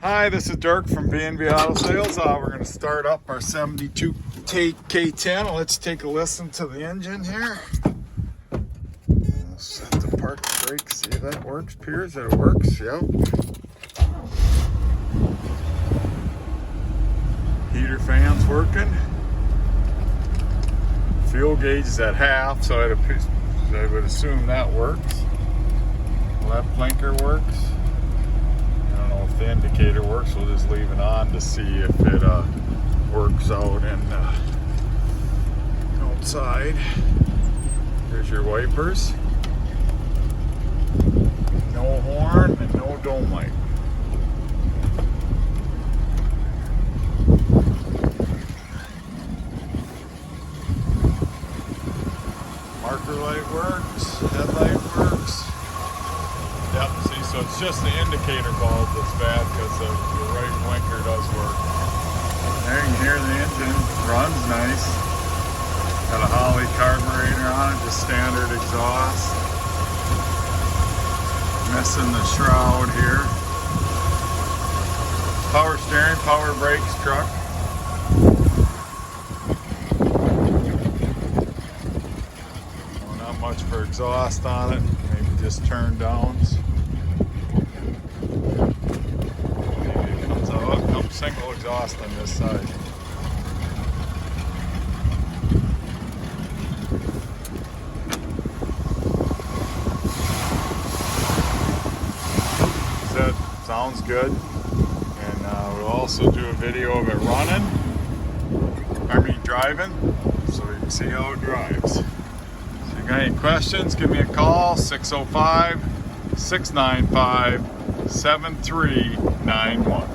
Hi, this is Dirk from B&B Auto Sales. We're going to start up our 72 K10. Let's take a listen to the engine here. We'll set the park brake, see if that works. Appears that it works, yep. Heater fan's working. Fuel gauge is at half, so I would assume that works. Left blinker works. If the indicator works, we'll just leave it on to see if it works out and outside. Here's your wipers. No horn and no dome light. Marker light works, headlight works. Yep, see, so it's just the indicator bulb that's bad because the right blinker does work. There you can hear the engine, runs nice. Got a Holly carburetor on it, just standard exhaust. Missing the shroud here. Power steering, power brakes truck. Well, not much for exhaust on it, maybe just turn downs. Single exhaust on this side. That sounds good. And we'll also do a video of it driving, so you can see how it drives. So if you got any questions, give me a call, 605-695-7391.